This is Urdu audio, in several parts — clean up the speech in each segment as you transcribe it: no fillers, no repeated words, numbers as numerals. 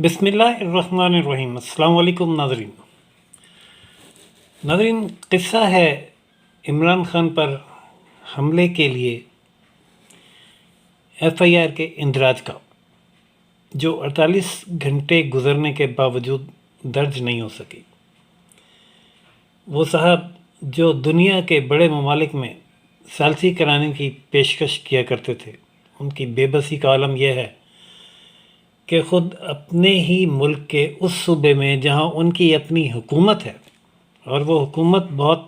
بسم اللہ الرحمن الرحیم۔ السلام علیکم ناظرین، قصہ ہے عمران خان پر حملے کے لیے ایف آئی آر کے اندراج کا، جو 48 گھنٹے گزرنے کے باوجود درج نہیں ہو سکی۔ وہ صاحب جو دنیا کے بڑے ممالک میں ثالثی کرانے کی پیشکش کیا کرتے تھے، ان کی بے بسی کا عالم یہ ہے کہ خود اپنے ہی ملک کے اس صوبے میں جہاں ان کی اپنی حکومت ہے، اور وہ حکومت بہت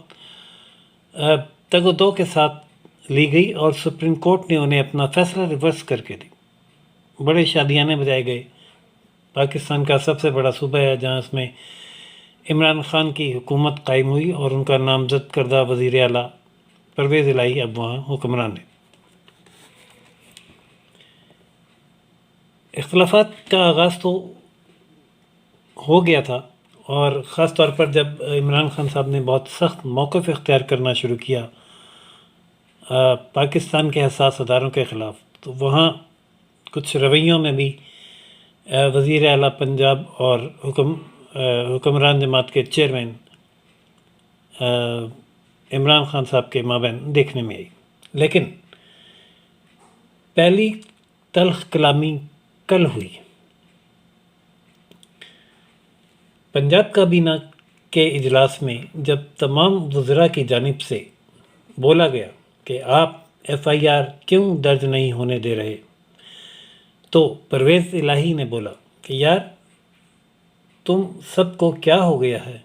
تگ و دو کے ساتھ لی گئی اور سپریم کورٹ نے انہیں اپنا فیصلہ ریورس کر کے دی، بڑے شادیانے بجائے گئے۔ پاکستان کا سب سے بڑا صوبہ ہے جہاں اس میں عمران خان کی حکومت قائم ہوئی اور ان کا نامزد کردہ وزیر اعلیٰ پرویز الہی اب وہاں حکمران ہے۔ اختلافات کا آغاز تو ہو گیا تھا، اور خاص طور پر جب عمران خان صاحب نے بہت سخت موقف اختیار کرنا شروع کیا پاکستان کے حساس اداروں کے خلاف، تو وہاں کچھ رویوں میں بھی وزیر اعلیٰ پنجاب اور حکمران جماعت کے چیئرمین عمران خان صاحب کے مابین دیکھنے میں آئی۔ لیکن پہلی تلخ کلامی کل ہوئی۔ پنجاب کابینہ کے اجلاس میں جب تمام وزراء کی جانب سے بولا گیا کہ آپ ایف آئی آر کیوں درج نہیں ہونے دے رہے، تو پرویز الہی نے بولا کہ یار تم سب کو کیا ہو گیا ہے،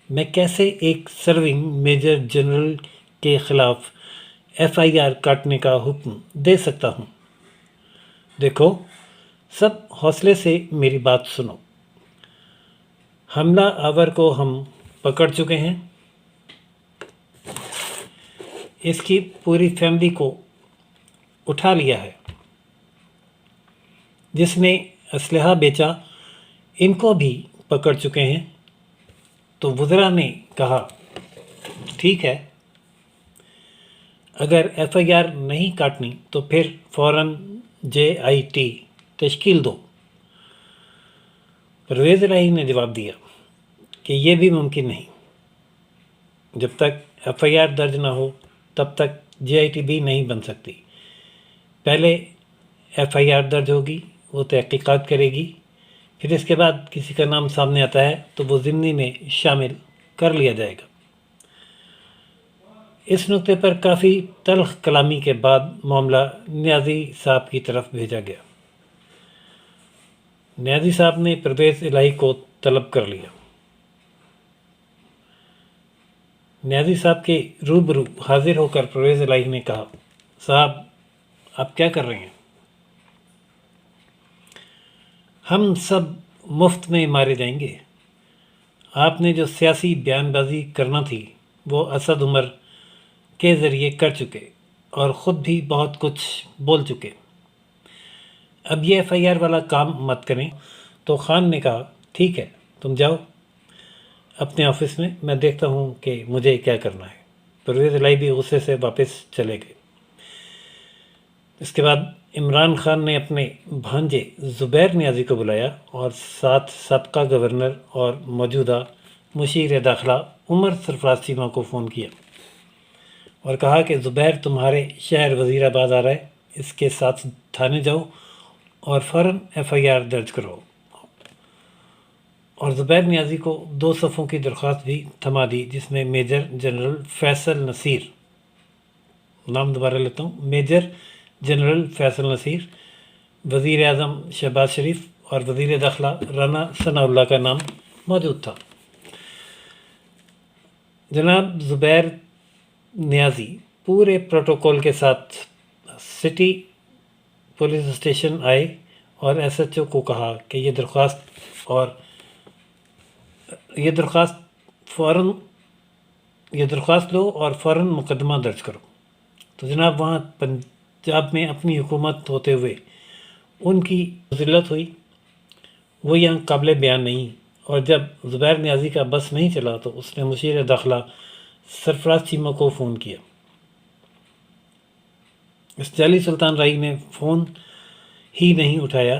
میں کیسے ایک سرونگ میجر جنرل کے خلاف ایف آئی آر کاٹنے کا حکم دے سکتا ہوں؟ دیکھو سب حوصلے سے میری بات سنو، حملہ آور کو ہم پکڑ چکے ہیں، اس کی پوری فیملی کو اٹھا لیا ہے، جس نے اسلحہ بیچا ان کو بھی پکڑ چکے ہیں۔ تو وزراء نے کہا ٹھیک ہے، اگر ایف آئی آر نہیں کاٹنی تو پھر فوراً جے آئی ٹی تشکیل دو۔ پرویز الہی نے جواب دیا کہ یہ بھی ممکن نہیں، جب تک ایف آئی آر درج نہ ہو تب تک جے آئی ٹی بھی نہیں بن سکتی۔ پہلے ایف آئی آر درج ہوگی، وہ تحقیقات کرے گی، پھر اس کے بعد کسی کا نام سامنے آتا ہے تو وہ ضمنی میں شامل کر لیا جائے گا۔ اس نقطے پر کافی تلخ کلامی کے بعد معاملہ نیازی صاحب کی طرف بھیجا گیا۔ نیازی صاحب نے پرویز الہی کو طلب کر لیا۔ نیازی صاحب کے روبرو حاضر ہو کر پرویز الہی نے کہا صاحب آپ کیا کر رہے ہیں؟ ہم سب مفت میں مارے جائیں گے۔ آپ نے جو سیاسی بیان بازی کرنا تھی وہ اسد عمر کے ذریعے کر چکے اور خود بھی بہت کچھ بول چکے، اب یہ ایف آئی آر والا کام مت کریں۔ تو خان نے کہا ٹھیک ہے، تم جاؤ اپنے آفس میں دیکھتا ہوں کہ مجھے کیا کرنا ہے۔ پرویز الہی بھی غصے سے واپس چلے گئے۔ اس کے بعد عمران خان نے اپنے بھانجے زبیر نیازی کو بلایا اور ساتھ سابقہ گورنر اور موجودہ مشیر داخلہ عمر سرفراز چیمہ کو فون کیا اور کہا کہ زبیر تمہارے شہر وزیر آباد آ رہا ہے، اس کے ساتھ تھانے جاؤ اور فوراً ایف آئی آر درج کرو۔ اور زبیر نیازی کو 2 صفوں کی درخواست بھی تھما دی، جس میں میجر جنرل فیصل نصیر، نام دوبارہ لیتا ہوں، میجر جنرل فیصل نصیر، وزیر اعظم شہباز شریف اور وزیر داخلہ رانا ثناء اللہ کا نام موجود تھا۔ جناب زبیر نیازی پورے پروٹوکول کے ساتھ سٹی پولیس اسٹیشن آئے اور ایس ایچ او کو کہا کہ یہ درخواست لو اور فوراً مقدمہ درج کرو۔ تو جناب وہاں پنجاب میں اپنی حکومت ہوتے ہوئے ان کی ذلت ہوئی، وہ یہاں قابل بیان نہیں۔ اور جب زبیر نیازی کا بس نہیں چلا تو اس نے مشیر داخلہ سرفراز چیمہ کو فون کیا۔ اس جعلی سلطان رائی نے فون ہی نہیں اٹھایا،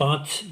5